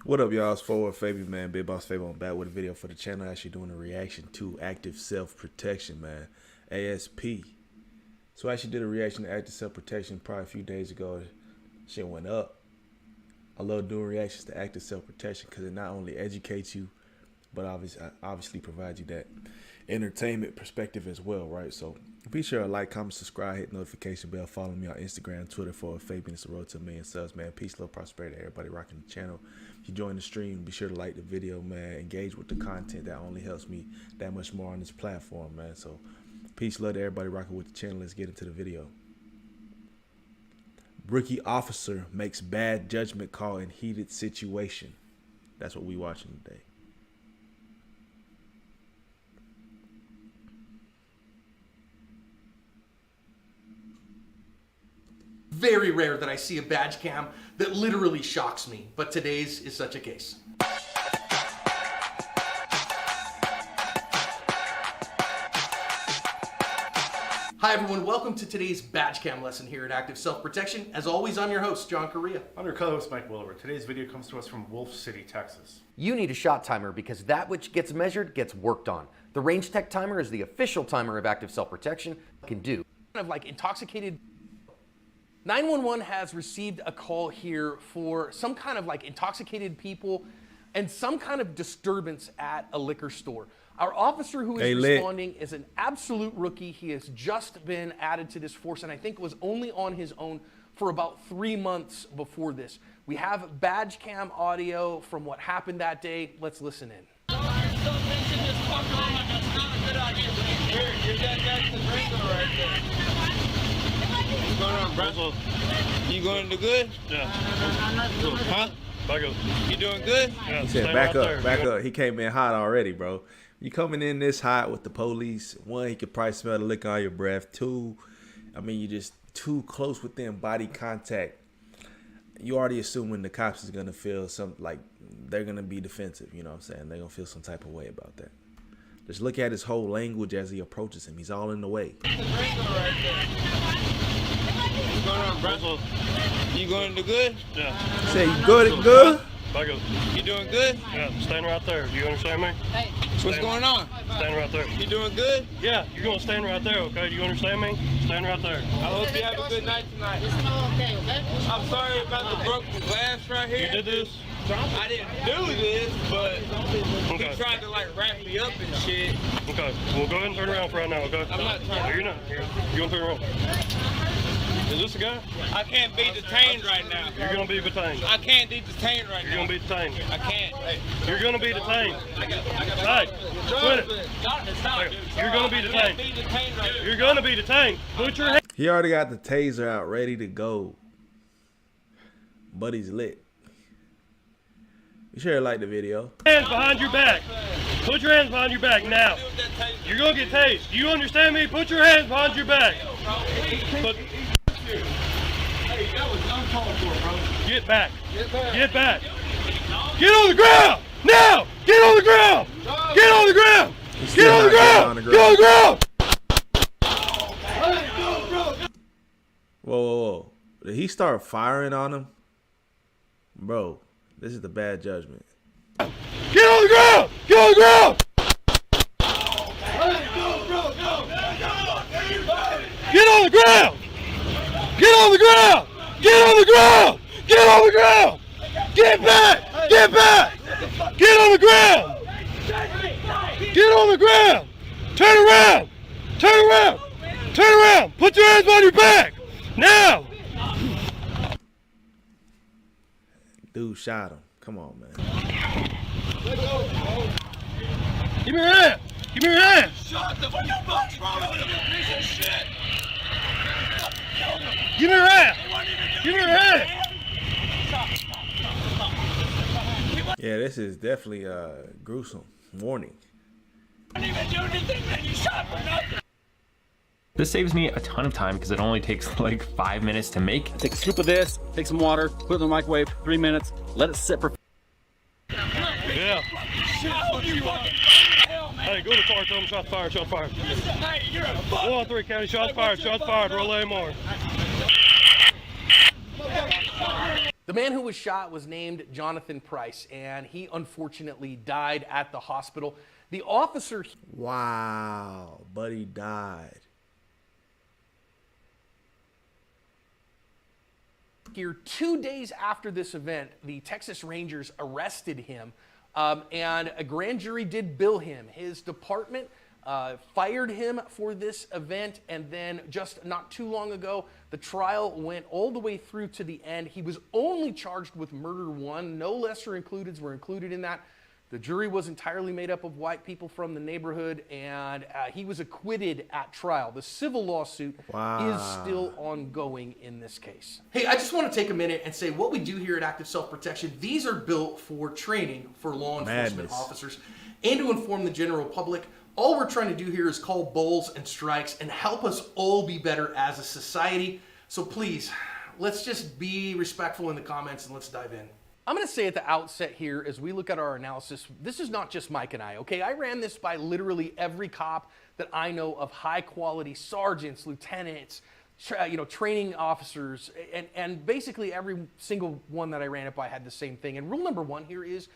What up, y'all? It's FortWorthFabian, man. BigBossFabo. I'm back with a video for the channel. Actually doing a reaction to active self-protection, man. ASP. So I actually did a reaction to active self-protection probably a few days ago. Shit went up. I love doing reactions to active self-protection because it not only educates you, but obviously provides you that entertainment perspective as well, right? So be sure to like, comment, subscribe, hit the notification bell, follow me on Instagram, Twitter, FortWorthFabian. It's the road to 1 million subs, man. Peace, love, prosperity, everybody rocking the channel. If you join the stream, be sure to like the video, man. Engage with the content. That only helps me that much more on this platform, man. So peace, love to everybody rocking with the channel. Let's get into the video. Rookie officer makes bad judgment call in heated situation. That's what we watching today. Very rare that I see a badge cam that literally shocks me, but today's is such a case. Hi everyone, welcome to today's badge cam lesson here at Active Self-Protection. As always, I'm your host, John Correa. I'm your co-host, Mike Wilbur. Today's video comes to us from Wolf City, Texas. You need a shot timer because that which gets measured gets worked on. The Range Tech timer is the official timer of Active Self-Protection. Can do. Kind of like intoxicated. 911 has received a call here for some kind of like intoxicated people and some kind of disturbance at a liquor store. Our officer who is responding is an absolute rookie. He has just been added to this force and I think was only on his own for about 3 months before this. We have badge cam audio from what happened that day. Let's listen in. What's going on, bro? You going to good? Yeah. Huh? Back up. You doing good? Yeah, He said, back up, back up. He came in hot already, bro. You coming in this hot with the police. One, he could probably smell the liquor on your breath. Two, I mean, you just too close within body contact. You already assuming the cops is going to feel like they're going to be defensive. You know what I'm saying? They're going to feel some type of way about that. Just look at his whole language as he approaches him. He's all in the way. What's going on, bro? You going to good? Yeah. Say, you good? Back up. You doing good? Yeah, stand right there. You understand me? Hey. What's going on? Stand right there. You doing good? Yeah, you're going to stand right there, okay? Do you understand me? Stand right there. I hope you have a good night tonight. Okay, okay? I'm sorry about the broken glass right here. You did this? I didn't do this, but Okay. he tried to like wrap me up and shit. Okay. Well, go ahead and turn around for right now, okay? I'm not turning. No, you're not. You're going to turn around. Is this the guy? I can't be detained right now. You're going to be detained. I can't be detained right You're now. going to be detained. I can't. Hey. You're going to be detained. Hey, quit it. You're going to be detained. You're going to be detained. Put your hand. He already got the taser out ready to go. But he's lit. Be sure to like the video. Hands behind your back. Put your hands behind your back now. You're going to get tased. Do you understand me? Put your hands behind your back. Hey, that was uncalled for, bro. Get back. Get back. Get on the ground. Now. Get on the ground. Get on the ground. Get on the ground. Get on the ground. Whoa, whoa, whoa. Did he start firing on him? Bro, this is the bad judgment. Get on the ground. Get on the ground. Get on the ground. Get on the ground. Get on the ground. Get on the ground. Get back. Get back. Get on the ground. Get on the ground. Turn around. Turn around. Turn around. Put your hands on your back. Now. Dude shot him. Come on, man. Give me your hand. Give me your hand. Shut the fuck wrong with you, piece of shit? Give me your hand. Give me your hand. Yeah, this is definitely gruesome. Warning. I didn't even do anything, man. You shot for nothing. This saves me a ton of time because it only takes like 5 minutes to make. Take a scoop of this, take some water, put it in the microwave, 3 minutes, let it sit for. Yeah. Hey, go to the car. Tell them shots fired. Shots fired. Hey, you're a fuck. 1-3 county. Shots fired. Shots fired. Roll more. The man who was shot was named Jonathan Price, and he unfortunately died at the hospital. The officer... Wow, buddy died. Here, 2 days after this event, the Texas Rangers arrested him, and a grand jury did bill him. His department fired him for this event, and then just not too long ago, the trial went all the way through to the end. He was only charged with murder 1. No lesser includeds were included in that. The jury was entirely made up of white people from the neighborhood, and he was acquitted at trial. The civil lawsuit is still ongoing in this case. Hey, I just want to take a minute and say what we do here at Active Self-Protection, these are built for training for law enforcement officers and to inform the general public. All we're trying to do here is call bulls and strikes and help us all be better as a society. So please, let's just be respectful in the comments and let's dive in. I'm going to say at the outset here, as we look at our analysis, this is not just Mike and I, okay? I ran this by literally every cop that I know of, high quality sergeants, lieutenants, training officers, and basically every single one that I ran it by had the same thing. And rule number 1 here is,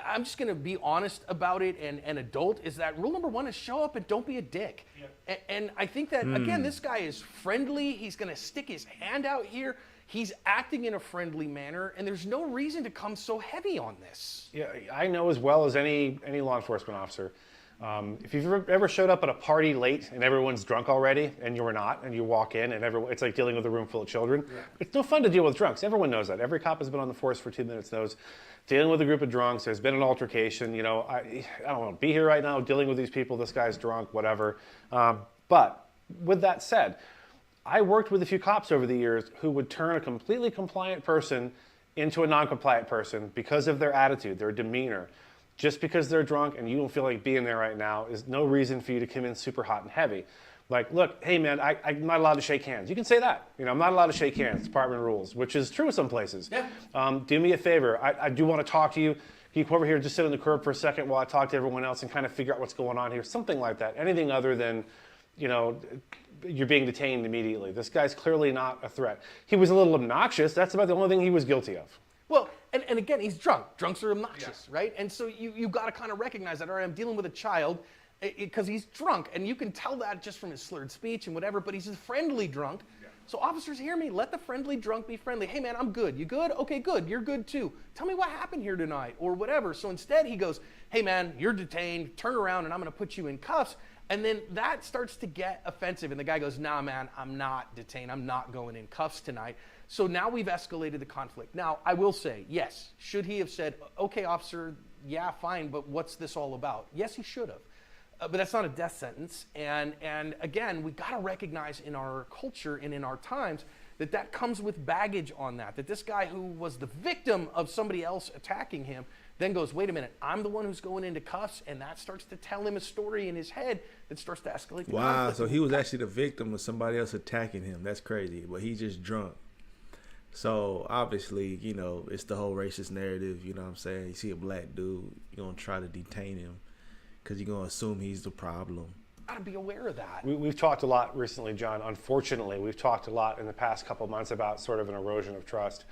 I'm just going to be honest about it and adult, is that rule number 1 is show up and don't be a dick. Yeah. And I think that, again, this guy is friendly. He's going to stick his hand out here. He's acting in a friendly manner, and there's no reason to come so heavy on this. Yeah, I know as well as any law enforcement officer. If you've ever showed up at a party late and everyone's drunk already, and you're not, and you walk in and it's like dealing with a room full of children. Yeah. It's no fun to deal with drunks. Everyone knows that. Every cop has been on the force for 2 minutes knows dealing with a group of drunks. There's been an altercation. I don't want to be here right now dealing with these people. This guy's drunk, whatever. But with that said, I worked with a few cops over the years who would turn a completely compliant person into a non-compliant person because of their attitude, their demeanor. Just because they're drunk and you don't feel like being there right now is no reason for you to come in super hot and heavy. Like, look, hey man, I'm not allowed to shake hands. You can say that. I'm not allowed to shake hands, department rules, which is true in some places. Yeah. Do me a favor. I do want to talk to you. Can you come over here and just sit on the curb for a second while I talk to everyone else and kind of figure out what's going on here? Something like that. Anything other than, you're being detained immediately. This guy's clearly not a threat. He was a little obnoxious. That's about the only thing he was guilty of. Well, and again, he's drunk. Drunks are obnoxious, right? And so you've got to kind of recognize that, all right, I'm dealing with a child because he's drunk. And you can tell that just from his slurred speech and whatever, but he's a friendly drunk. Yeah. So officers, hear me. Let the friendly drunk be friendly. Hey, man, I'm good. You good? Okay, good. You're good, too. Tell me what happened here tonight or whatever. So instead, he goes, hey, man, you're detained. Turn around, and I'm going to put you in cuffs. And then that starts to get offensive. And the guy goes, nah, man, I'm not detained. I'm not going in cuffs tonight. So now we've escalated the conflict. Now, I will say, yes, should he have said, okay, officer, yeah, fine, but what's this all about? Yes, he should have. But that's not a death sentence. And again, we got to recognize in our culture and in our times that comes with baggage on that this guy who was the victim of somebody else attacking him then goes, wait a minute, I'm the one who's going into cuffs, and that starts to tell him a story in his head that starts to escalate. Wow, so he was actually the victim of somebody else attacking him. That's crazy, but he's just drunk. So obviously, it's the whole racist narrative, you know what I'm saying? You see a black dude, you're going to try to detain him because you're going to assume he's the problem. Got to be aware of that. We've talked a lot recently, John. Unfortunately, we've talked a lot in the past couple of months about sort of an erosion of trust.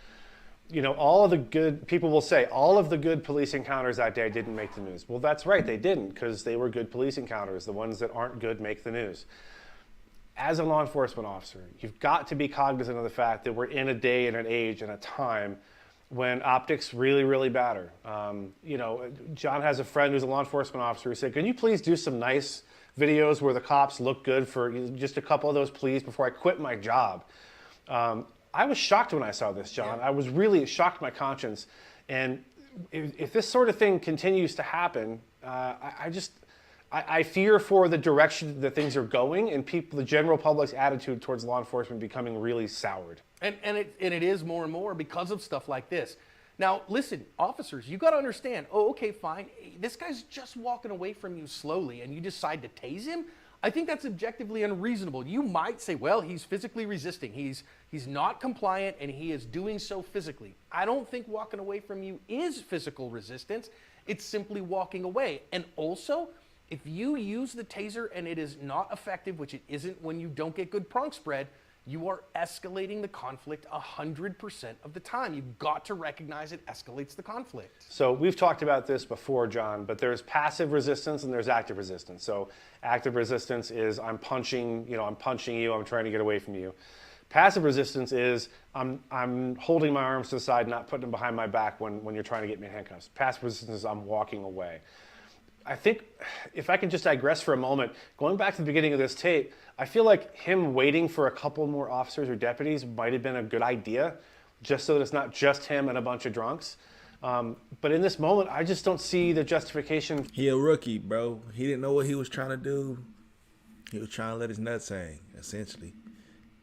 All of the good, people will say, all of the good police encounters that day didn't make the news. Well, that's right, they didn't, because they were good police encounters. The ones that aren't good make the news. As a law enforcement officer, you've got to be cognizant of the fact that we're in a day and an age and a time when optics really, really matter. John has a friend who's a law enforcement officer who said, can you please do some nice videos where the cops look good for just a couple of those, please, before I quit my job? I was shocked when I saw this, John. Yeah. I was really shocked my conscience. And if this sort of thing continues to happen, I fear for the direction that things are going and the general public's attitude towards law enforcement becoming really soured. And it is more and more because of stuff like this. Now, listen, officers, you got to understand, okay, fine. This guy's just walking away from you slowly and you decide to tase him. I think that's objectively unreasonable. You might say, well, he's physically resisting. He's not compliant and he is doing so physically. I don't think walking away from you is physical resistance. It's simply walking away. And also, if you use the taser and it is not effective, which it isn't when you don't get good prong spread, you are escalating the conflict 100% of the time. You've got to recognize it escalates the conflict. So we've talked about this before, John, but there's passive resistance and there's active resistance. So active resistance is I'm punching you, I'm trying to get away from you. Passive resistance is I'm holding my arms to the side, not putting them behind my back when you're trying to get me in handcuffs. Passive resistance is I'm walking away. I think if I can just digress for a moment, going back to the beginning of this tape, I feel like him waiting for a couple more officers or deputies might have been a good idea, just so that it's not just him and a bunch of drunks. But in this moment, I just don't see the justification. He a rookie, bro. He didn't know what he was trying to do. He was trying to let his nuts hang, essentially.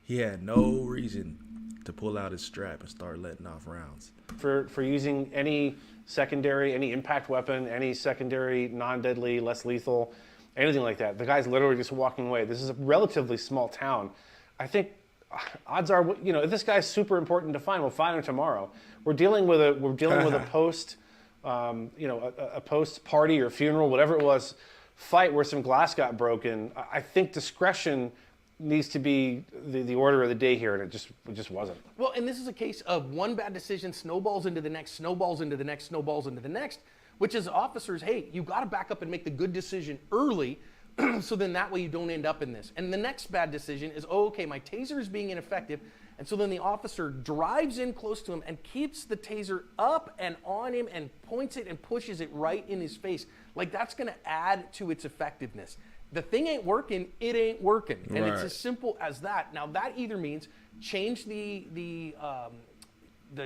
He had no reason to pull out his strap and start letting off rounds. For using any secondary, any impact weapon, any secondary, non-deadly, less lethal, anything like that. The guy's literally just walking away. This is a relatively small town. I think odds are, if this guy's super important to find, we'll find him tomorrow. We're dealing with a post, a post party or funeral, whatever it was, fight where some glass got broken. I think discretion needs to be the order of the day here, and it just wasn't. Well, and this is a case of one bad decision snowballs into the next, snowballs into the next, snowballs into the next, which is officers, hey, you got to back up and make the good decision early, so then that way you don't end up in this. And the next bad decision is, oh, okay, my taser is being ineffective, and so then the officer drives in close to him and keeps the taser up and on him and points it and pushes it right in his face. Like, that's going to add to its effectiveness. The thing ain't working, it ain't working. And Right. It's as simple as that. Now, that either means change the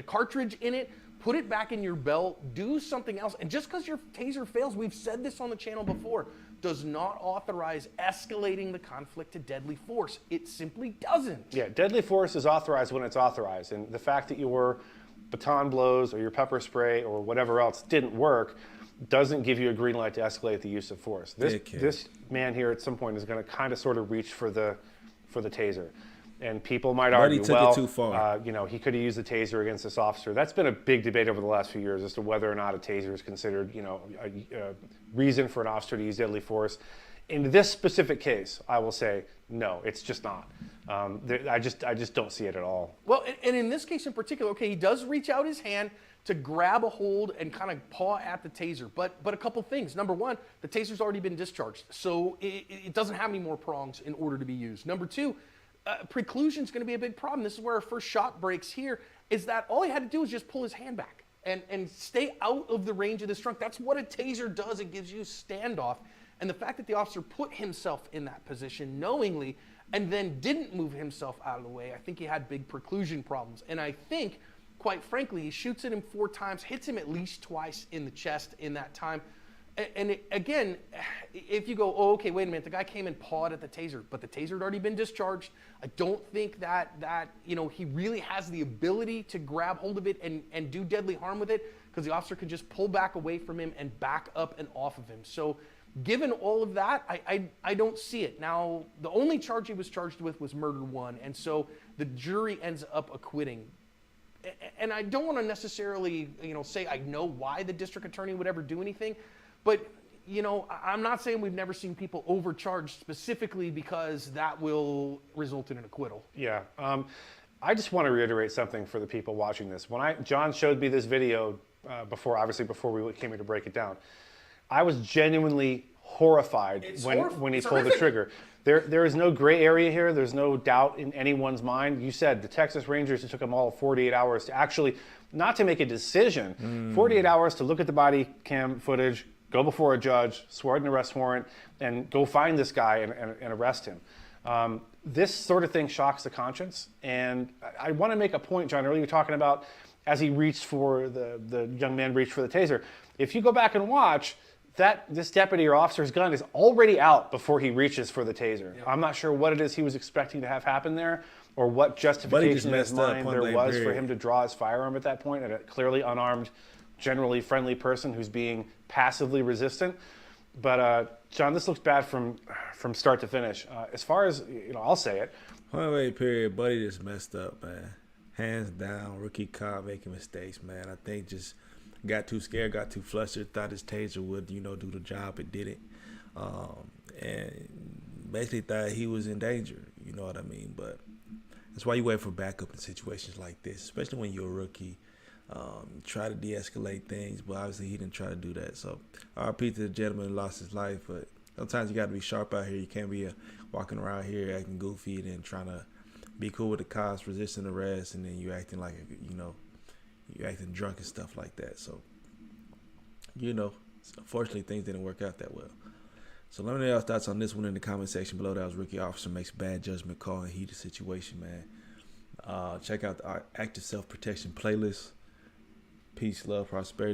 cartridge in it, put it back in your belt, do something else. And just because your taser fails, we've said this on the channel before, does not authorize escalating the conflict to deadly force. It simply doesn't. Yeah, deadly force is authorized when it's authorized. And the fact that your baton blows or your pepper spray or whatever else didn't work doesn't give you a green light to escalate the use of force. This man here at some point is going to kind of sort of reach for the taser. And people might argue, he took it too far. He could have used the taser against this officer. That's been a big debate over the last few years as to whether or not a taser is considered, a reason for an officer to use deadly force. In this specific case, I will say, no, it's just not. I just don't see it at all. Well, and in this case in particular, okay, he does reach out his hand to grab a hold and kind of paw at the taser. But a couple things. Number one, the taser's already been discharged, so it doesn't have any more prongs in order to be used. Number two, preclusion is going to be a big problem. This is where our first shot breaks here, is that all he had to do was just pull his hand back and stay out of the range of this trunk. That's what a taser does. It gives you standoff. And the fact that the officer put himself in that position knowingly and then didn't move himself out of the way, I think he had big preclusion problems. And I think, quite frankly, he shoots at him 4 times, hits him at least twice in the chest in that time. And again, if you go, oh, okay, wait a minute, the guy came and pawed at the taser, but the taser had already been discharged. I don't think that he really has the ability to grab hold of it and do deadly harm with it, because the officer could just pull back away from him and back up and off of him. So given all of that, I don't see it. Now, the only charge he was charged with was murder 1, and so the jury ends up acquitting. And I don't want to necessarily, say I know why the district attorney would ever do anything, but, I'm not saying we've never seen people overcharged specifically because that will result in an acquittal. Yeah. I just want to reiterate something for the people watching this. When John showed me this video before we came here to break it down, I was genuinely horrified when he pulled the trigger. There is no gray area here. There's no doubt in anyone's mind. You said the Texas Rangers, it took them all 48 hours to actually, not to make a decision, 48 hours to look at the body cam footage, go before a judge, swear an arrest warrant, and go find this guy and arrest him. This sort of thing shocks the conscience. And I want to make a point, John, earlier you were talking about as he reached for, the young man reached for the taser. If you go back and watch, this deputy or officer's gun is already out before he reaches for the taser. Yep. I'm not sure what it is he was expecting to have happen there, or what justification in his mind there was for him to draw his firearm at that point at a clearly unarmed, generally friendly person who's being passively resistant. But John, this looks bad from start to finish. As far as, I'll say it. Wait, period. Buddy just messed up, man. Hands down, rookie cop making mistakes, man. I think just got too scared, got too flustered, thought his taser would, do the job. It didn't. And basically thought he was in danger, you know what I mean? But That's why you wait for backup in situations like this, especially when you're a rookie. Try to de-escalate things, but obviously he didn't try to do that. So RP to the gentleman who lost his life, but sometimes you got to be sharp out here. You can't be walking around here acting goofy and then trying to be cool with the cops, resisting arrest, and then you acting like, you know, you acting drunk and stuff like that. So, you know, unfortunately things didn't work out that well. So let me know your thoughts on this one in the comment section below. That was rookie officer makes bad judgment call in heated situation, man. Check out the active self-protection playlist. Peace, love, prosperity.